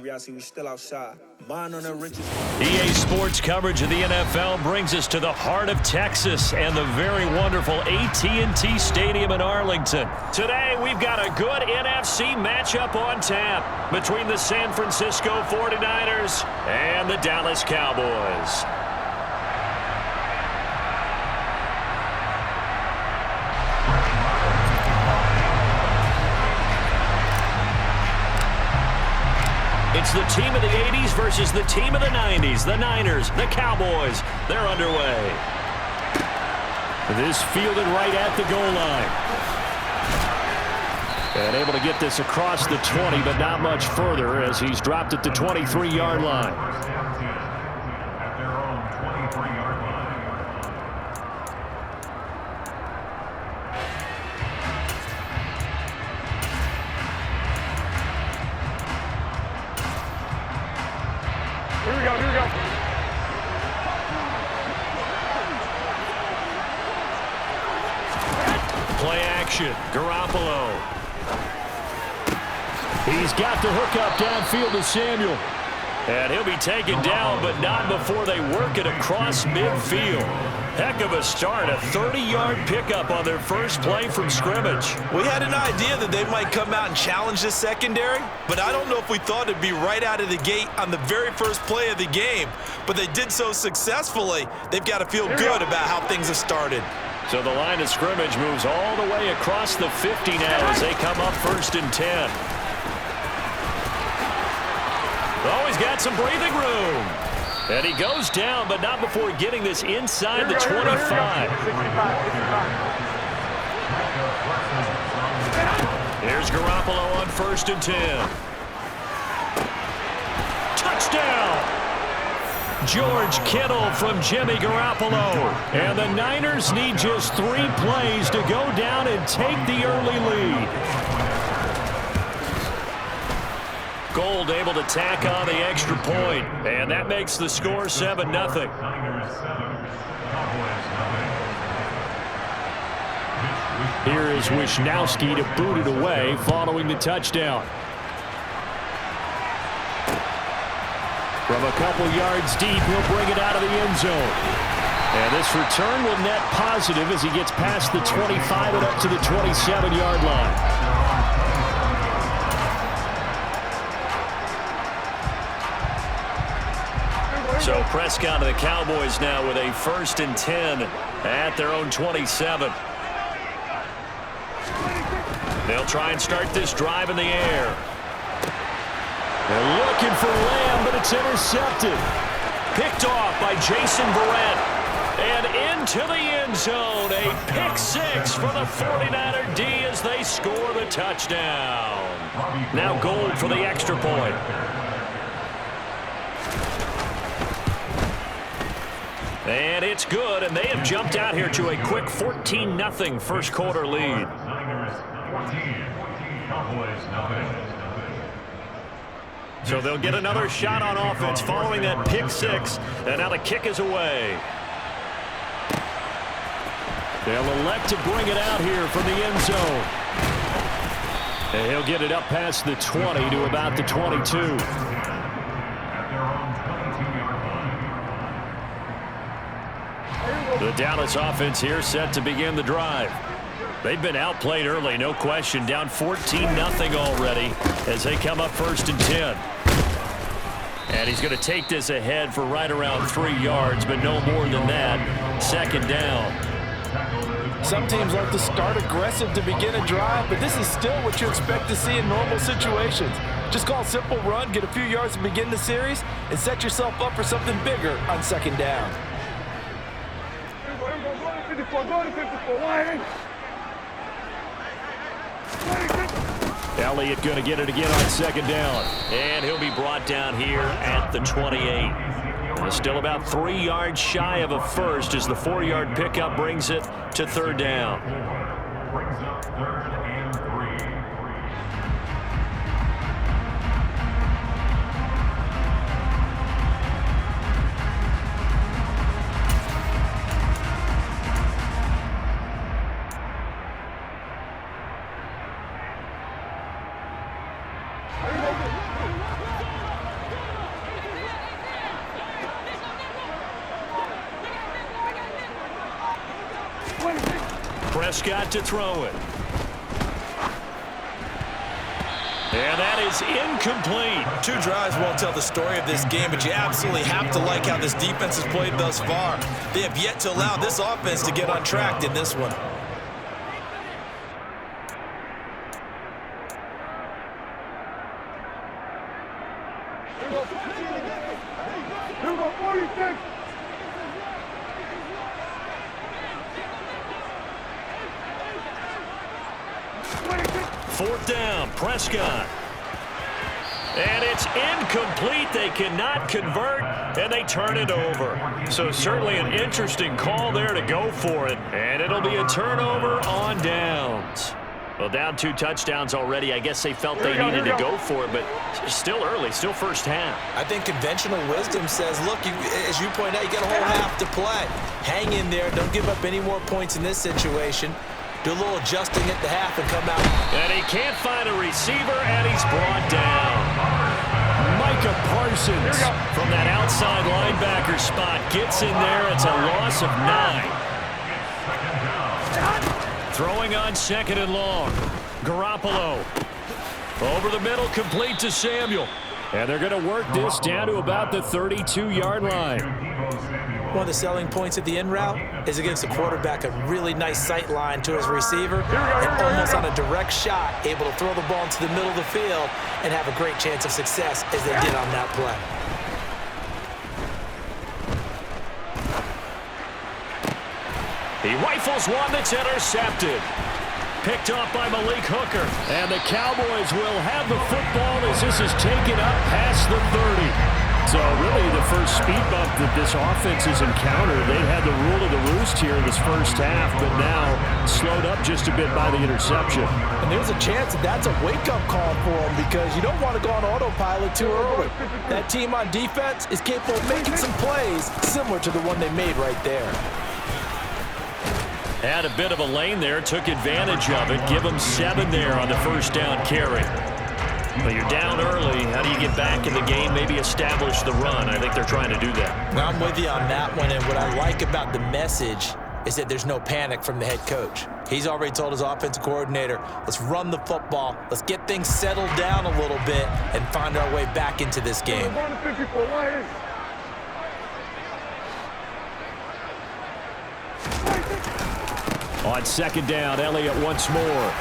Reality, we still outside. Mine on the richest. EA Sports coverage of the NFL brings us to the heart of Texas and the very wonderful AT&T Stadium in Arlington. Today, we've got a good NFC matchup on tap between the San Francisco 49ers and the Dallas Cowboys. It's the team of the 80s versus the team of the 90s. The Niners, the Cowboys, they're underway. This fielded right at the goal line. And able to get this across the 20, but not much further as he's dropped at the 23-yard line. Here we go. Play action, Garoppolo. He's got the hook up downfield to Samuel. And he'll be taken down, but not before they work it across midfield. Heck of a start, a 30-yard pickup on their first play from scrimmage. We had an idea that they might come out and challenge the secondary, but I don't know if we thought it'd be right out of the gate on the very first play of the game. But they did so successfully, they've got to feel good about how things have started. So the line of scrimmage moves all the way across the 50 now as they come up 1st and 10. Oh, he's got some breathing room. And he goes down, but not before getting this inside the 25. Here's Garoppolo on 1st and 10. Touchdown! George Kittle from Jimmy Garoppolo. And the Niners need just 3 plays to go down and take the early lead. Gold able to tack on the extra point, and that makes the score 7-0. Here is Wishnowski to boot it away following the touchdown. From a couple yards deep, he'll bring it out of the end zone. And this return will net positive as he gets past the 25 and up to the 27-yard line. So Prescott and the Cowboys now with a 1st and 10 at their own 27. They'll try and start this drive in the air. They're looking for Lamb, but it's intercepted. Picked off by Jason Verrett. And into the end zone. A pick 6 for the 49er D as they score the touchdown. Now Gold for the extra point. And it's good, and they have jumped out here to a quick 14-0 first quarter lead. So they'll get another shot on offense following that pick 6, and now the kick is away. They'll elect to bring it out here from the end zone. And he'll get it up past the 20 to about the 22. The Dallas offense here set to begin the drive. They've been outplayed early, no question, down 14-0 already as they come up 1st and 10. And he's going to take this ahead for right around 3 yards, but no more than that. 2nd down. Some teams like to start aggressive to begin a drive, but this is still what you expect to see in normal situations. Just call a simple run, get a few yards to begin the series, and set yourself up for something bigger on 2nd down. Elliott going to get it again on 2nd down. And he'll be brought down here at the 28. And still about 3 yards shy of a first as the 4-yard pickup brings it to 3rd down. Prescott to throw it. And that is incomplete. 2 drives won't tell the story of this game, but you absolutely have to like how this defense has played thus far. They have yet to allow this offense to get on track in this one. Fourth down, Prescott. And it's incomplete. They cannot convert, and they turn it over. So certainly an interesting call there to go for it. And it'll be a turnover on downs. Well, down 2 touchdowns already. I guess they felt they needed to go for it, but still early, still first half. I think conventional wisdom says, look, as you point out, you got a whole half to play. Hang in there. Don't give up any more points in this situation. Do a little adjusting at the half and come out. And he can't find a receiver, and he's brought down. Micah Parsons from that outside linebacker spot gets in there. It's a loss of 9. Throwing on 2nd and long. Garoppolo. Over the middle, complete to Samuel. And they're going to work this down to about the 32-yard line. One of the selling points of the in route is against the quarterback, a really nice sight line to his receiver, and almost on a direct shot, able to throw the ball into the middle of the field and have a great chance of success as they did on that play. He rifles one that's intercepted. Picked off by Malik Hooker. And the Cowboys will have the football as this is taken up past the 30. So really the first speed bump that this offense has encountered. They had the rule of the roost here in this first half, but now slowed up just a bit by the interception. And there's a chance that that's a wake-up call for them because you don't want to go on autopilot too early. That team on defense is capable of making some plays similar to the one they made right there. Had a bit of a lane there, took advantage of it. Give them 7 there on the first down carry. But you're down early. How do you get back in the game, maybe establish the run? I think they're trying to do that. Now, I'm with you on that one, and what I like about the message is that there's no panic from the head coach. He's already told his offensive coordinator, let's run the football, let's get things settled down a little bit and find our way back into this game. On 2nd down, Elliott once more.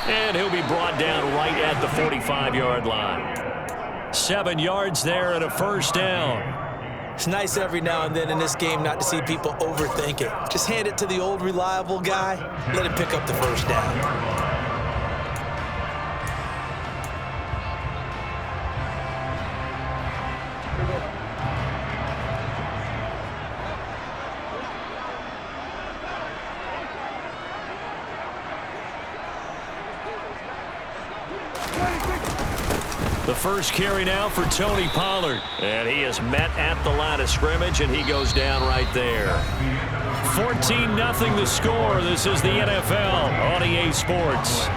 And he'll be brought down right at the 45-yard line. 7 yards there and a first down. It's nice every now and then in this game not to see people overthink it. Just hand it to the old reliable guy, let him pick up the first down. The first carry now for Tony Pollard. And he is met at the line of scrimmage, and he goes down right there. 14-0 the score. This is the NFL on EA Sports.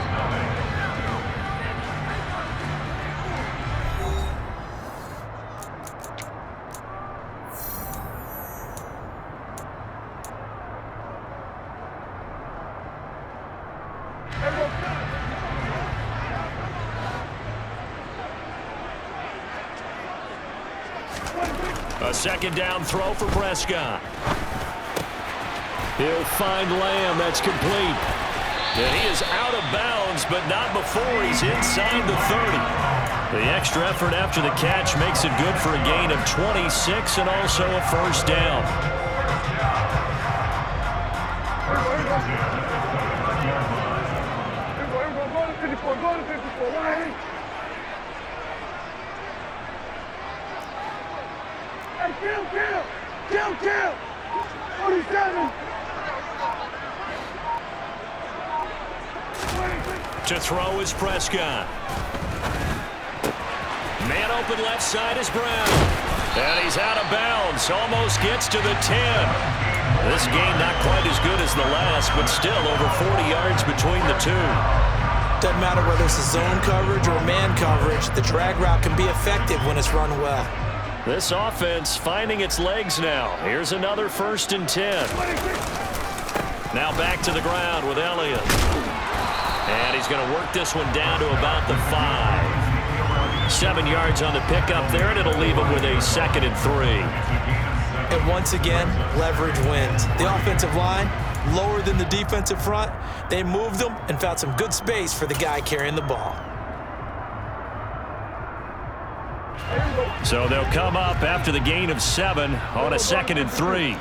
A 2nd down throw for Prescott. He'll find Lamb. That's complete. And he is out of bounds, but not before he's inside the 30. The extra effort after the catch makes it good for a gain of 26 and also a first down. Kill! 47! To throw is Prescott. Man open left side is Brown. And he's out of bounds. Almost gets to the 10. This game not quite as good as the last, but still over 40 yards between the two. Doesn't matter whether it's a zone coverage or man coverage, the drag route can be effective when it's run well. This offense finding its legs now. Here's another 1st and 10. Now back to the ground with Elliott. And he's going to work this one down to about the 5. 7 yards on the pickup there, and it'll leave him with a 2nd and 3. And once again, leverage wins. The offensive line, lower than the defensive front. They moved them and found some good space for the guy carrying the ball. So they'll come up after the gain of 7 on a 2nd and 3.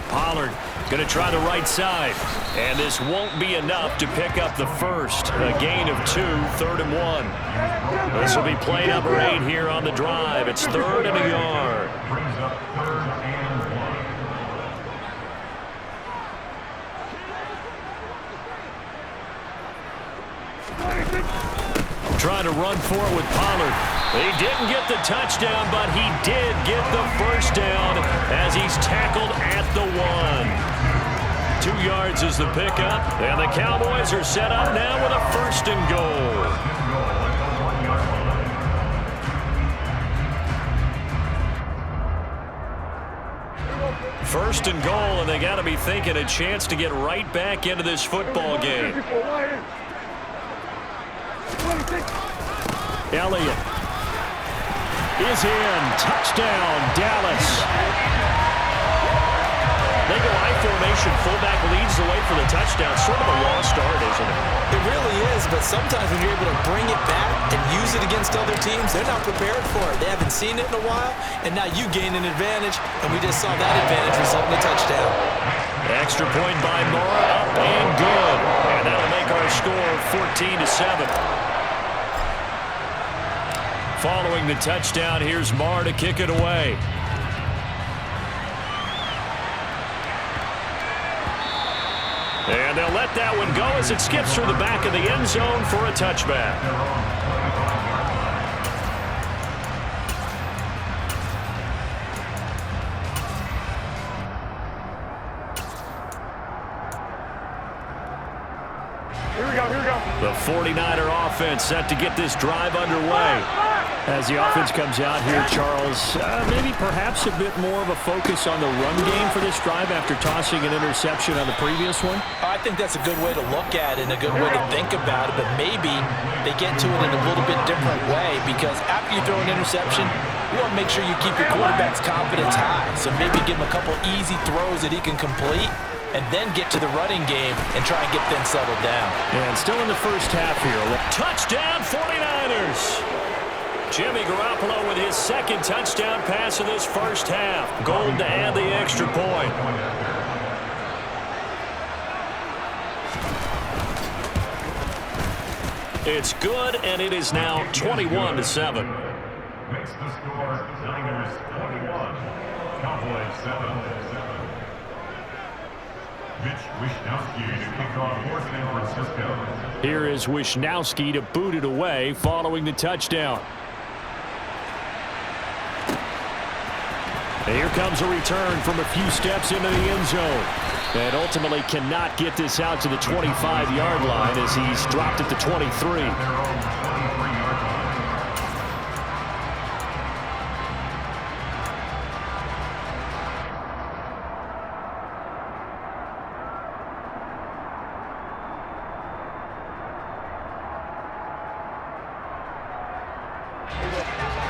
Pollard going to try the right side. And this won't be enough to pick up the first. A gain of 2, 3rd and 1. This will be play number 8 here on the drive. It's 3rd and a yard. Trying to run for it with Pollard. He didn't get the touchdown, but he did get the first down as he's tackled at the 1. 2 yards is the pickup, and the Cowboys are set up now with a 1st and goal. First and goal, and they got to be thinking a chance to get right back into this football game. Elliott is in. Touchdown, Dallas. They go I formation. Fullback leads the way for the touchdown. Sort of a lost art, isn't it? It really is, but sometimes when you're able to bring it back and use it against other teams, they're not prepared for it. They haven't seen it in a while, and now you gain an advantage, and we just saw that advantage result in a touchdown. Extra point by Moore, up and good. And that'll make our score 14-7. Following the touchdown, here's Marr to kick it away. And they'll let that one go as it skips through the back of the end zone for a touchback. Here we go. The 49er offense set to get this drive underway. As the offense comes out here, Charles, maybe perhaps a bit more of a focus on the run game for this drive after tossing an interception on the previous one? I think that's a good way to look at it and a good way to think about it, but maybe they get to it in a little bit different way because after you throw an interception, you want to make sure you keep your quarterback's confidence high. So maybe give him a couple easy throws that he can complete and then get to the running game and try and get things settled down. And still in the first half here. Touchdown 49ers! Jimmy Garoppolo with his 2nd touchdown pass of this first half. Goal to add the extra point. It's good, and it is now 21-7. Makes the score Niners 21, Cowboys 7. Mitch Wishnowsky to kick off for San Francisco. Here is Wishnowsky to boot it away following the touchdown. And here comes a return from a few steps into the end zone. And ultimately cannot get this out to the 25-yard line as he's dropped at the 23.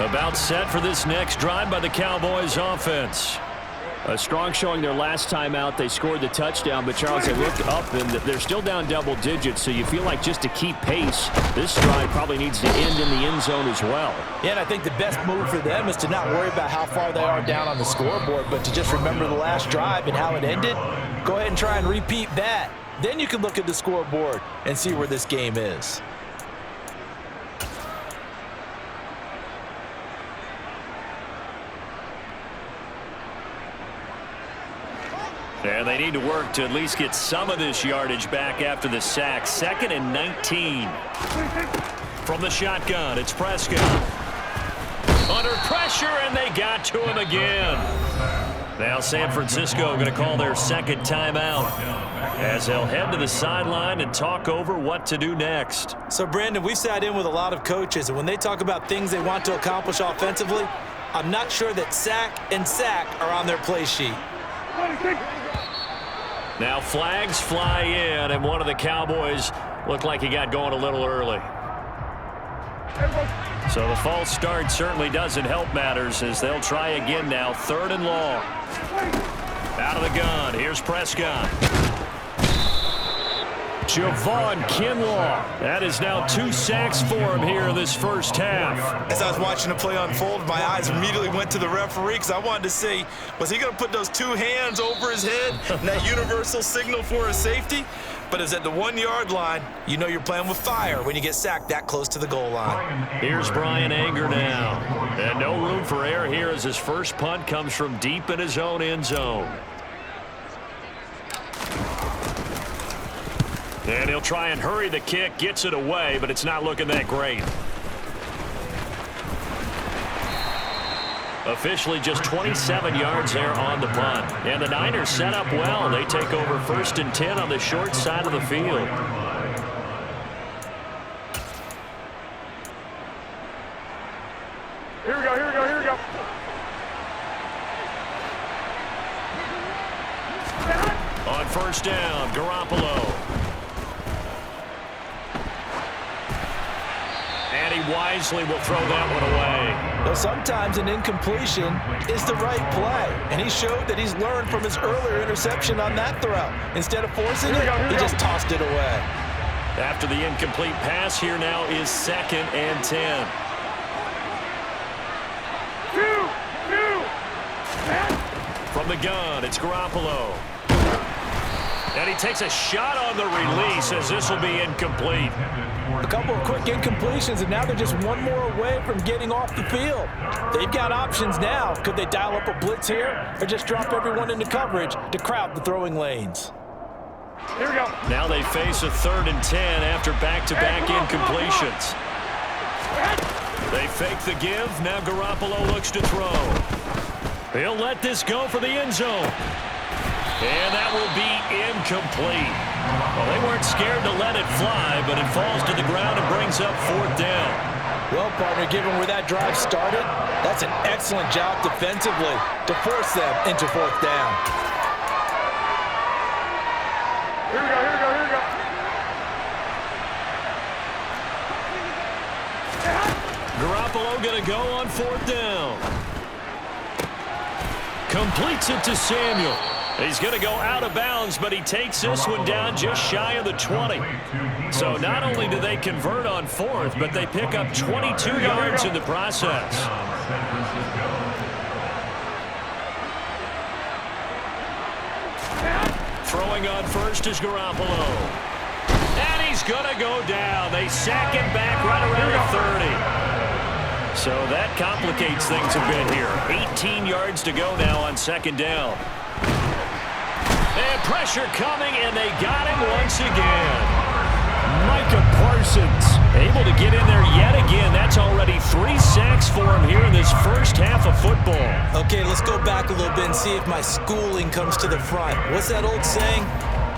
About set for this next drive by the Cowboys offense. A strong showing their last time out. They scored the touchdown, but Charles, they looked up and they're still down double digits, so you feel like just to keep pace, this drive probably needs to end in the end zone as well. Yeah, and I think the best move for them is to not worry about how far they are down on the scoreboard, but to just remember the last drive and how it ended. Go ahead and try and repeat that. Then you can look at the scoreboard and see where this game is. And they need to work to at least get some of this yardage back after the sack. 2nd and 19. From the shotgun, it's Prescott. Under pressure, and they got to him again. Now San Francisco going to call their 2nd timeout as they'll head to the sideline and talk over what to do next. So, Brandon, we sat in with a lot of coaches, and when they talk about things they want to accomplish offensively, I'm not sure that sack and sack are on their play sheet. Now flags fly in, and one of the Cowboys looked like he got going a little early. So the false start certainly doesn't help matters as they'll try again now. 3rd and long. Out of the gun. Here's Prescott. Javon Kinlaw. That is now 2 sacks for him here in this first half. As I was watching the play unfold, my eyes immediately went to the referee because I wanted to see, was he going to put those 2 hands over his head and that universal signal for a safety? But it's at the 1-yard line. You know you're playing with fire when you get sacked that close to the goal line. Here's Brian Anger now. And no room for error here as his first punt comes from deep in his own end zone. And he'll try and hurry the kick, gets it away, but it's not looking that great. Officially just 27 yards there on the punt. And the Niners set up well. They take over 1st and 10 on the short side of the field. Here we go, here we go, here we go. On 1st down, Garoppolo. And he wisely will throw that one away. Well, sometimes an incompletion is the right play, and he showed that he's learned from his earlier interception on that throw. Instead of forcing it, he just tossed it away. After the incomplete pass, here now is 2nd and 10. 2, From the gun, it's Garoppolo. And he takes a shot on the release as this will be incomplete. A couple of quick incompletions, and now they're just one more away from getting off the field. They've got options now. Could they dial up a blitz here or just drop everyone into coverage to crowd the throwing lanes? Here we go. Now they face a 3rd and 10 after back-to-back incompletions. They fake the give. Now Garoppolo looks to throw. He'll let this go for the end zone. And that will be incomplete. Well, they weren't scared to let it fly, but it falls to the ground and brings up 4th down. Well, partner, given where that drive started, that's an excellent job defensively to force them into 4th down. Here we go, here we go, here we go. Garoppolo going to go on 4th down. Completes it to Samuel. He's going to go out of bounds, but he takes this one down just shy of the 20. So not only do they convert on 4th, but they pick up 22 yards in the process. Throwing on 1st is Garoppolo. And he's going to go down. They sack him back right around the 30. So that complicates things a bit here. 18 yards to go now on 2nd down. And pressure coming, and they got him once again. Micah Parsons able to get in there yet again. That's already 3 sacks for him here in this first half of football. Okay, let's go back a little bit and see if my schooling comes to the front. What's that old saying?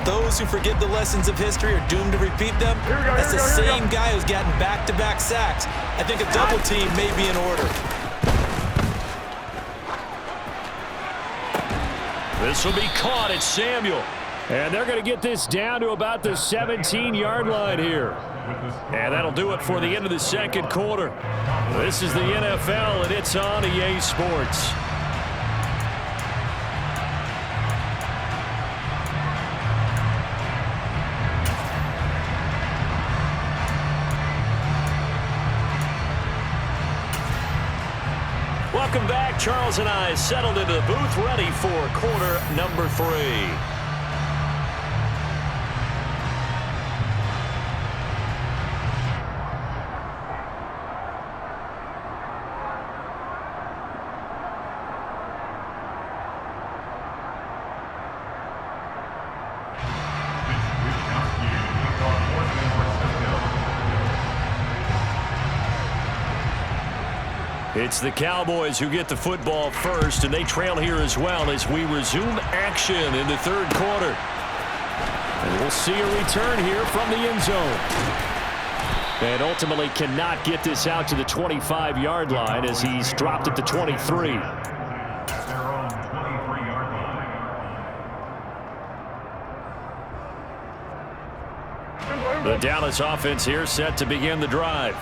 Those who forget the lessons of history are doomed to repeat them. That's the same guy who's gotten back-to-back sacks. I think a double team may be in order. This will be caught at Samuel. And they're going to get this down to about the 17-yard line here. And that'll do it for the end of the 2nd quarter. This is the NFL, and it's on EA Sports. Welcome back. Charles and I settled into the booth, ready for quarter number 3. It's the Cowboys who get the football first, and they trail here as well as we resume action in the 3rd quarter. And we'll see a return here from the end zone. And ultimately cannot get this out to the 25-yard line as he's dropped at the 23. Their own 23-yard line. The Dallas offense here set to begin the drive.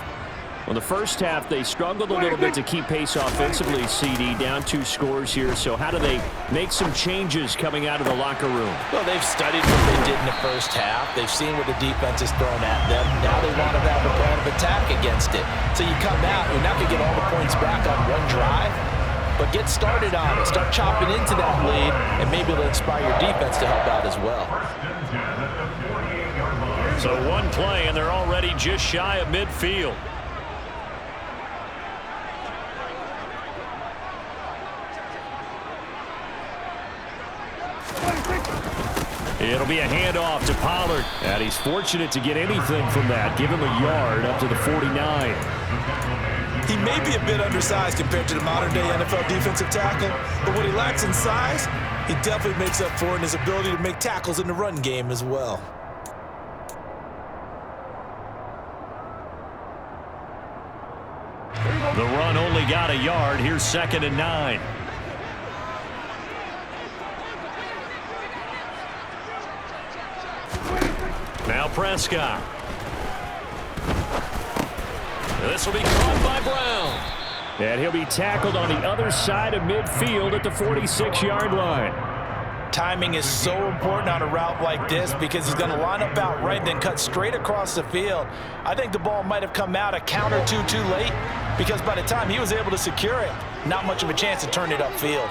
Well, the first half, they struggled a little bit to keep pace offensively, CD, down 2 scores here. So how do they make some changes coming out of the locker room? Well, they've studied what they did in the first half. They've seen what the defense has thrown at them. Now they want to have a plan of attack against it. So you come out, you're not going to get all the points back on one drive, but get started on it. Start chopping into that lead, and maybe it'll inspire your defense to help out as well. So one play, and they're already just shy of midfield. It'll be a handoff to Pollard. And he's fortunate to get anything from that. Give him a yard up to the 49. He may be a bit undersized compared to the modern-day NFL defensive tackle, but what he lacks in size, he definitely makes up for in his ability to make tackles in the run game as well. The run only got a yard. Here's 2nd and 9. Now Prescott. This will be caught by Brown. And he'll be tackled on the other side of midfield at the 46-yard line. Timing is so important on a route like this because he's going to line up out right, then cut straight across the field. I think the ball might have come out a count or two too late because by the time he was able to secure it, not much of a chance to turn it upfield.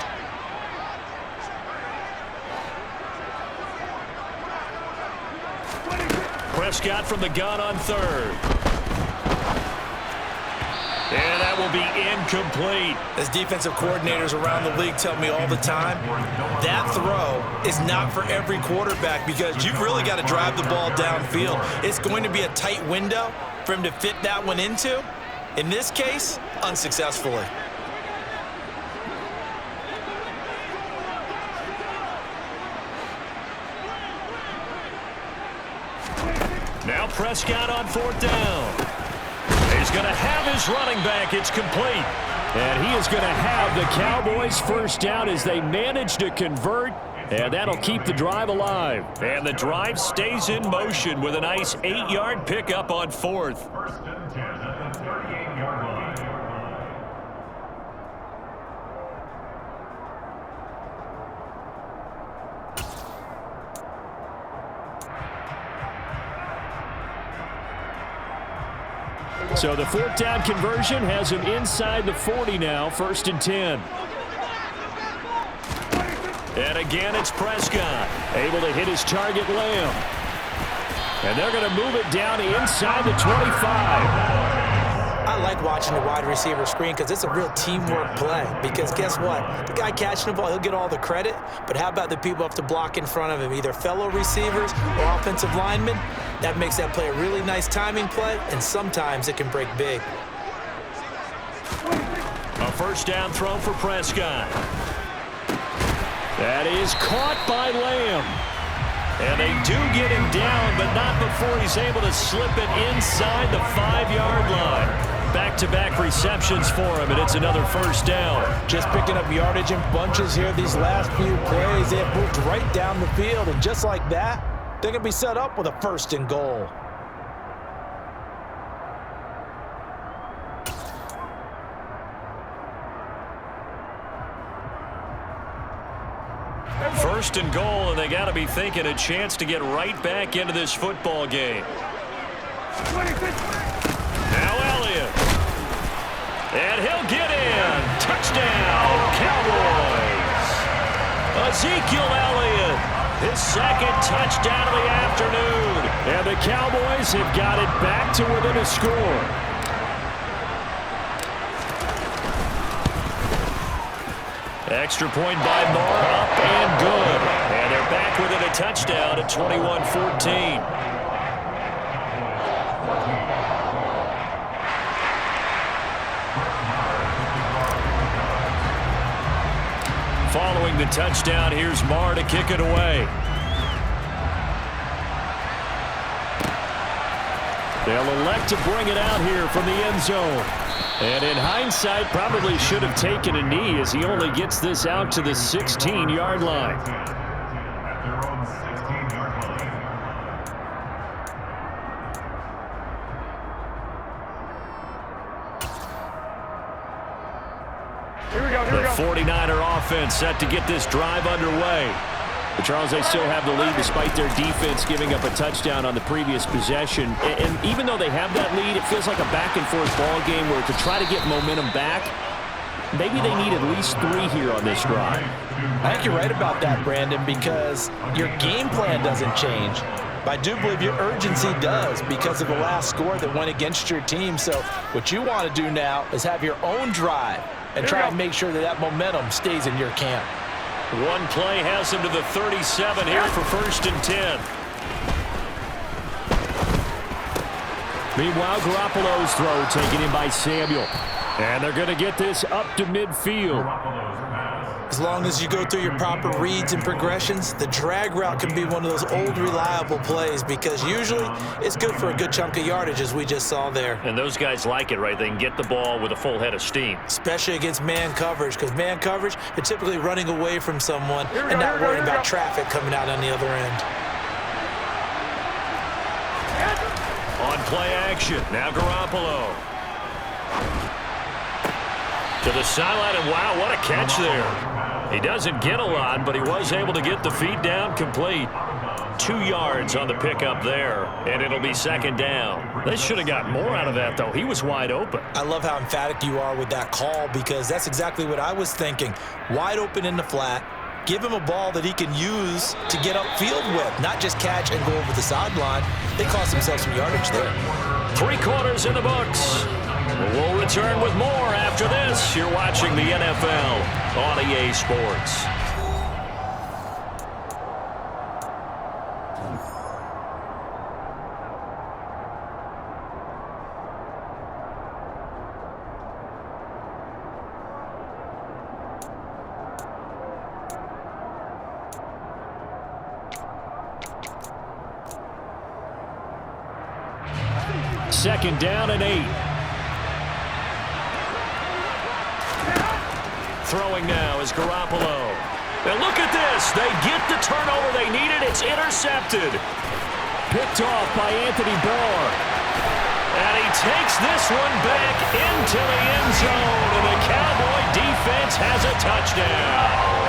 Prescott from the gun on 3rd. And that will be incomplete. As defensive coordinators around the league tell me all the time, that throw is not for every quarterback because you've really got to drive the ball downfield. It's going to be a tight window for him to fit that one into. In this case, unsuccessfully. Now Prescott on 4th down. He's going to have his running back. It's complete. And he is going to have the Cowboys first down as they manage to convert. And that'll keep the drive alive. And the drive stays in motion with a nice 8-yard pickup on 4th. 1st and 10 at the 38-yard line. So the 4th down conversion has him inside the 40 now, 1st and 10. And again, it's Prescott, able to hit his target, Lamb. And they're going to move it down inside the 25. I like watching the wide receiver screen because it's a real teamwork play. Because guess what? The guy catching the ball, he'll get all the credit. But how about the people who have to block in front of him, either fellow receivers or offensive linemen? That makes that play a really nice timing play, and sometimes it can break big. A 1st down throw for Prescott. That is caught by Lamb. And they do get him down, but not before he's able to slip it inside the 5-yard line. Back-to-back receptions for him, and it's another 1st down. Just picking up yardage in bunches here these last few plays. They have moved right down the field, and just like that, they're going to be set up with a 1st and goal. First and goal, and they got to be thinking a chance to get right back into this football game. Now Elliott. And he'll get in. Touchdown, Cowboys. Ezekiel Elliott, his 2nd touchdown of the afternoon. And the Cowboys have got it back to within a score. Extra point by Moore, up and good. And they're back within a touchdown at 21-14. Following the touchdown, here's Moore to kick it away. They'll elect to bring it out here from the end zone. And in hindsight, probably should have taken a knee as he only gets this out to the 16-yard line. At their own 16-yard line. Here we go, here we The go. 49er offense set to get this drive underway. But Charles, they still have the lead despite their defense giving up a touchdown on the previous possession. And even though they have that lead, it feels like a back-and-forth ball game where to try to get momentum back, maybe they need at least 3 here on this drive. I think you're right about that, Brandon, because your game plan doesn't change. But I do believe your urgency does because of the last score that went against your team. So what you want to do now is have your own drive and try and make sure that that momentum stays in your camp. One play has him to the 37 here for 1st and 10. Meanwhile, Garoppolo's throw taken in by Samuel. And they're going to get this up to midfield. As long as you go through your proper reads and progressions, the drag route can be one of those old reliable plays because usually it's good for a good chunk of yardage as we just saw there. And those guys like it, right? They can get the ball with a full head of steam. Especially against man coverage because man coverage, they're typically running away from someone and not worrying about traffic coming out on the other end. On play action, now Garoppolo. To the sideline, and wow, what a catch there. He doesn't get a lot, but he was able to get the feet down complete. 2 yards on the pickup there, and it'll be 2nd down. They should have got more out of that, though. He was wide open. I love how emphatic you are with that call because that's exactly what I was thinking. Wide open in the flat. Give him a ball that he can use to get upfield with, not just catch and go over the sideline. They cost themselves some yardage there. 3 quarters in the books. We'll return with more after this. You're watching the NFL on EA Sports. Second down and 8. Throwing now is Garoppolo. And look at this. They get the turnover they needed. It's intercepted. Picked off by Anthony Barr. And he takes this one back into the end zone. And the Cowboy defense has a touchdown.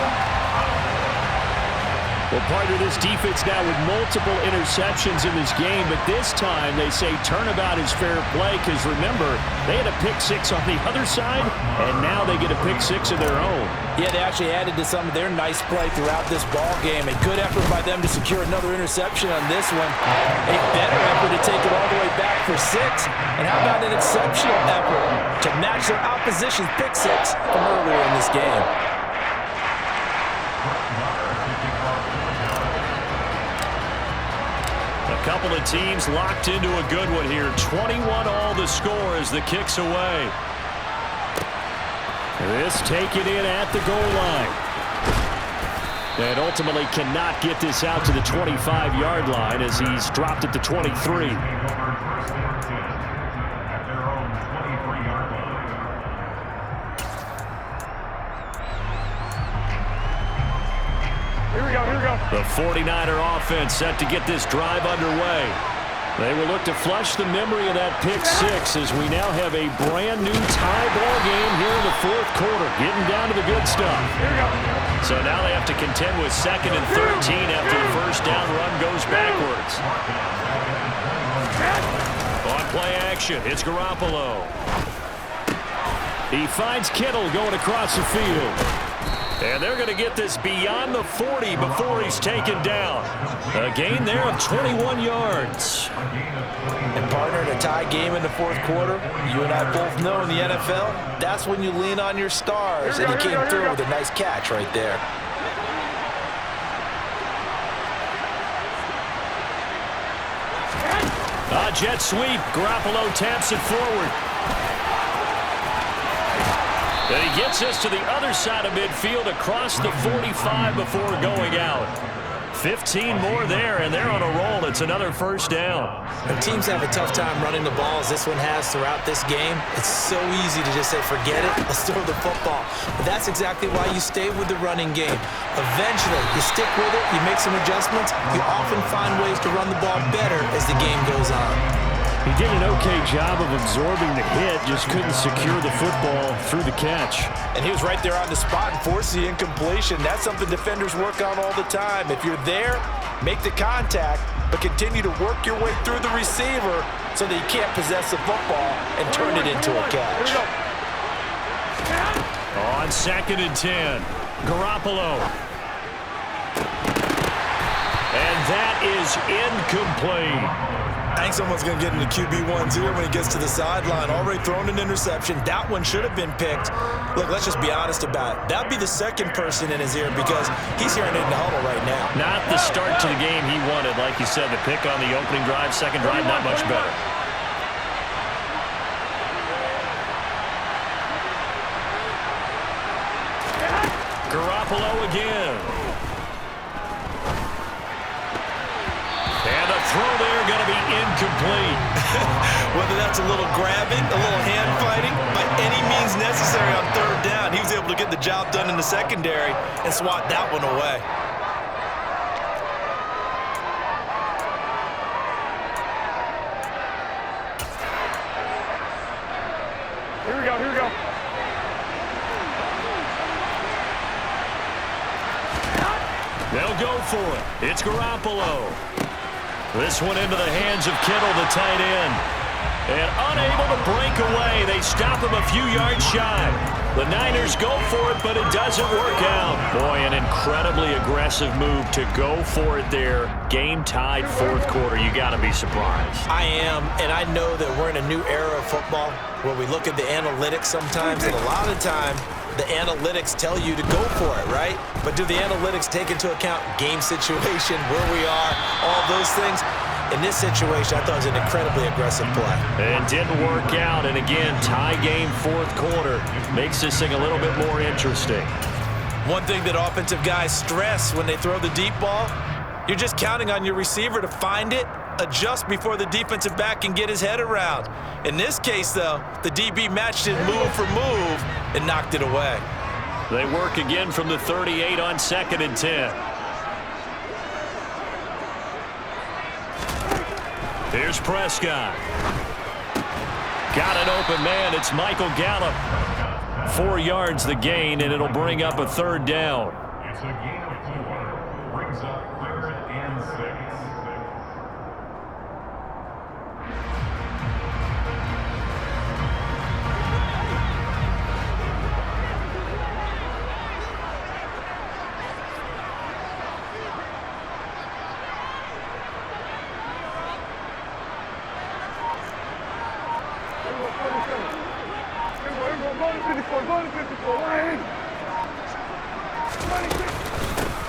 Well, partner, this defense now with multiple interceptions in this game, but this time they say turnabout is fair play because, remember, they had a pick-6 on the other side, and now they get a pick-6 of their own. Yeah, they actually added to some of their nice play throughout this ball game. A good effort by them to secure another interception on this one. A better effort to take it all the way back for 6. And how about an exceptional effort to match their opposition's pick-6 from earlier in this game? A couple of teams locked into a good one here. 21-all the score as the kick's away. This taken in at the goal line. And ultimately cannot get this out to the 25-yard line as he's dropped at the 23. Here we go, here we go. The 49er offense set to get this drive underway. They will look to flush the memory of that pick-6 as we now have a brand-new tie ball game here in the 4th quarter, getting down to the good stuff. Here we go. So now they have to contend with 2nd and 13 after the first down run goes backwards. On play action, it's Garoppolo. He finds Kittle going across the field. And they're going to get this beyond the 40 before he's taken down. A gain there of 21 yards. And partner, in a tie game in the 4th quarter, you and I both know in the NFL, that's when you lean on your stars. And he came through with a nice catch right there. A jet sweep. Garoppolo taps it forward. And he gets us to the other side of midfield across the 45 before going out. 15 more there, and they're on a roll. It's another first down. When teams have a tough time running the ball, as this one has throughout this game, it's so easy to just say, forget it, let's throw the football. But that's exactly why you stay with the running game. Eventually, you stick with it, you make some adjustments, you often find ways to run the ball better as the game goes on. He did an okay job of absorbing the hit, just couldn't secure the football through the catch. And he was right there on the spot and forced the incompletion. That's something defenders work on all the time. If you're there, make the contact, but continue to work your way through the receiver so that you can't possess the football and turn it into a catch. On 2nd and 10, Garoppolo. And that is incomplete. I think someone's going to get into QB1 here when he gets to the sideline. Already thrown an interception. That one should have been picked. Look, let's just be honest about it. That'd be the second person in his ear because he's hearing it in the huddle right now. Not the start to the game he wanted. Like you said, the pick on the opening drive, second drive, not much better. Garoppolo again. And the throw there going to be incomplete. Whether that's a little grabbing, a little hand fighting, by any means necessary on 3rd down, he was able to get the job done in the secondary and swat that one away. Here we go, here we go. They'll go for it. It's Garoppolo. This one into the hands of Kittle, the tight end. And unable to break away. They stop him a few yards shy. The Niners go for it, but it doesn't work out. Boy, an incredibly aggressive move to go for it there. Game tied 4th quarter. You got to be surprised. I am, and I know that we're in a new era of football where we look at the analytics sometimes, and a lot of the time, the analytics tell you to go for it, right? But do the analytics take into account game situation, where we are, all those things? In this situation, I thought it was an incredibly aggressive play. And didn't work out. And again, tie game 4th quarter. Makes this thing a little bit more interesting. One thing that offensive guys stress when they throw the deep ball, you're just counting on your receiver to find it, adjust before the defensive back can get his head around. In this case, though, the DB matched it move for move and knocked it away. They work again from the 38 on 2nd and 10. Here's Prescott. Got an open man. It's Michael Gallup. 4 yards the gain, and it'll bring up a 3rd down. It's a gain of 4. Brings up 3rd and 6.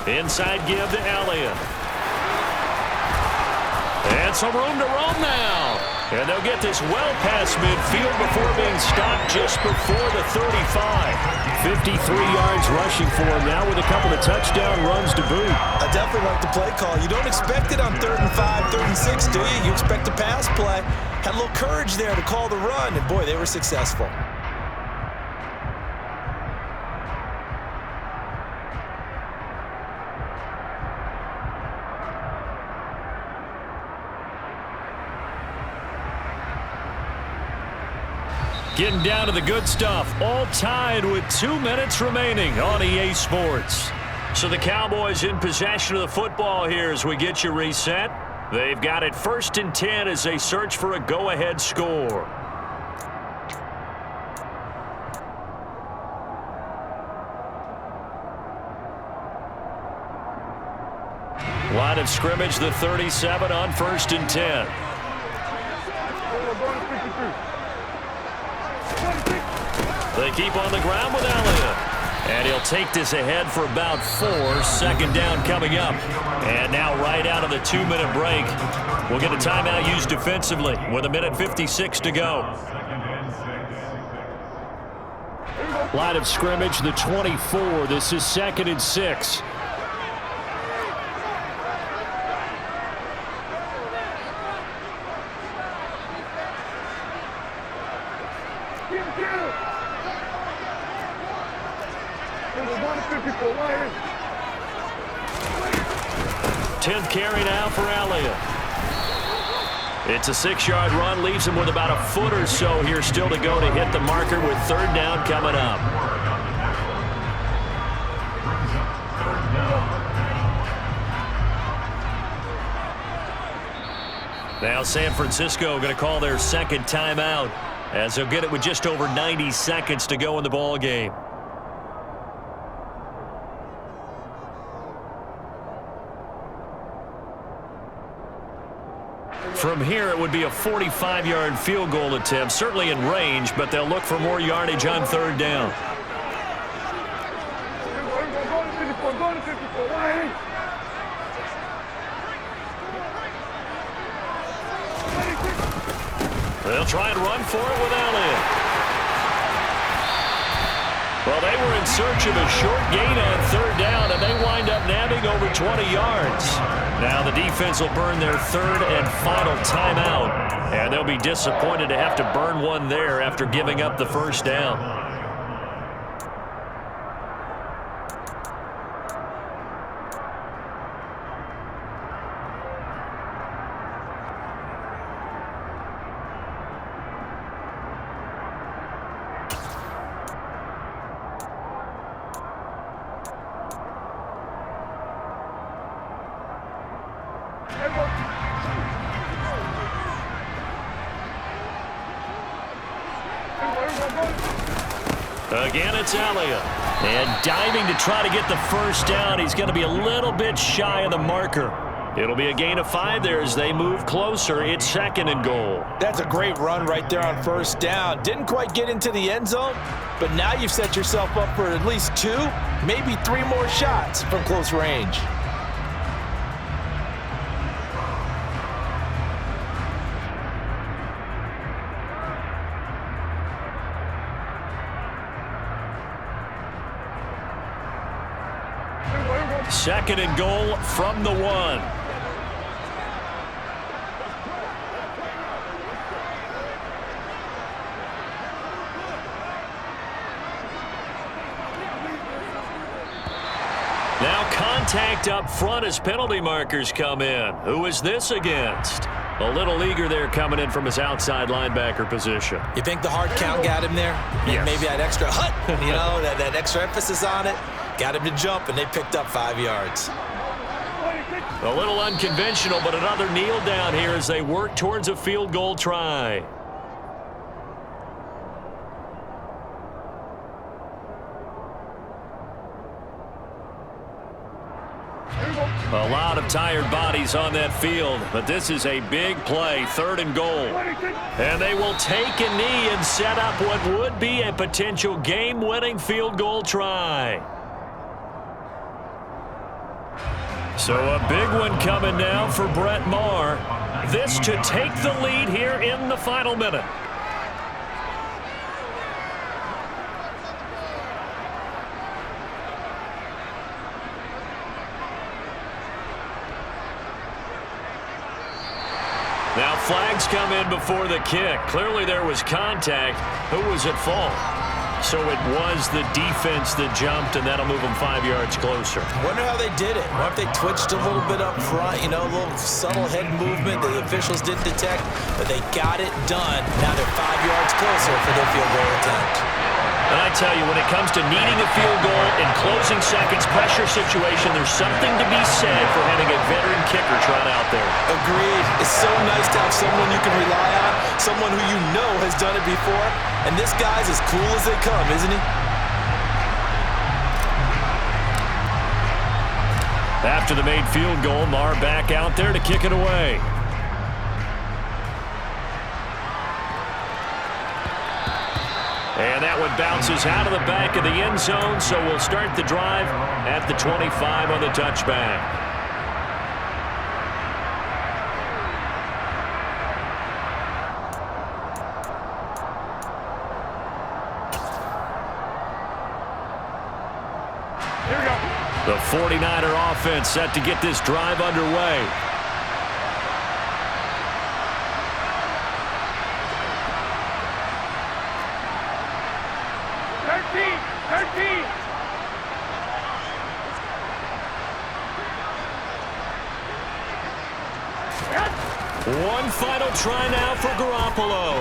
Inside give to Elliott. And some room to roam now. And they'll get this well past midfield before being stopped just before the 35. 53 yards rushing for him now with a couple of touchdown runs to boot. I definitely like the play call. You don't expect it on 3rd and 5, 3rd and 6, do you? You expect a pass play. Had a little courage there to call the run, and boy, they were successful. Getting down to the good stuff, all tied with 2 minutes remaining on EA Sports. So the Cowboys in possession of the football here as we get you reset. They've got it 1st and 10 as they search for a go-ahead score. Line of scrimmage, the 37 on 1st and 10. They keep on the ground with Elliott. And he'll take this ahead for about 4. 2nd down coming up. And now right out of the 2-minute break, we'll get a timeout used defensively with 1:56 to go. Line of scrimmage, the 24. This is 2nd and 6. Tenth carry now for Elliott. It's a 6-yard run, leaves him with about a foot or so here still to go to hit the marker with third down coming up. Now San Francisco going to call their second timeout as they'll get it with just over 90 seconds to go in the ball game. From here, it would be a 45-yard field goal attempt, certainly in range, but they'll look for more yardage on third down. They'll try and run for it with Elliott. Well, they were in search of a short gain on third down, and they wind up nabbing over 20 yards. Now the defense will burn their third and final timeout, and they'll be disappointed to have to burn one there after giving up the first down. Again, it's Elliott. And diving to try to get the first down. He's going to be a little bit shy of the marker. It'll be a gain of 5 there as they move closer. It's second and goal. That's a great run right there on first down. Didn't quite get into the end zone, but now you've set yourself up for at least 2, maybe 3 more shots from close range. Second and goal from the 1. Now contact up front as penalty markers come in. Who is this against? A little eager there coming in from his outside linebacker position. You think the hard count got him there? Yes. Maybe that extra that extra emphasis on it. Got him to jump, and they picked up 5 yards. A little unconventional, but another kneel down here as they work towards a field goal try. A lot of tired bodies on that field, but this is a big play, third and goal. And they will take a knee and set up what would be a potential game-winning field goal try. So a big one coming now for Brett Maher. This to take the lead here in the final minute. Now flags come in before the kick. Clearly there was contact. Who was at fault? So it was the defense that jumped, and that'll move them 5 yards closer. Wonder how they did it. Wonder if they twitched a little bit up front, a little subtle head movement the officials didn't detect, but they got it done. Now they're 5 yards closer for their field goal attempt. And I tell you, when it comes to needing a field goal in closing seconds, pressure situation, there's something to be said for having a veteran kicker trot out there. Agreed. It's so nice to have someone you can rely on, someone who you know has done it before. And this guy's as cool as they come, isn't he? After the made field goal, Maher back out there to kick it away. And that one bounces out of the back of the end zone, so we'll start the drive at the 25 on the touchback. The 49er offense set to get this drive underway. One final try now for Garoppolo.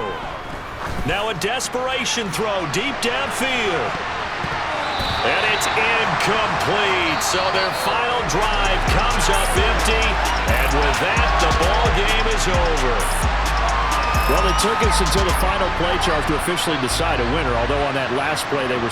Now a desperation throw deep downfield. And it's incomplete. So their final drive comes up empty. And with that, the ball game is over. Well, it took us until the final play, Charles, to officially decide a winner. Although on that last play, they were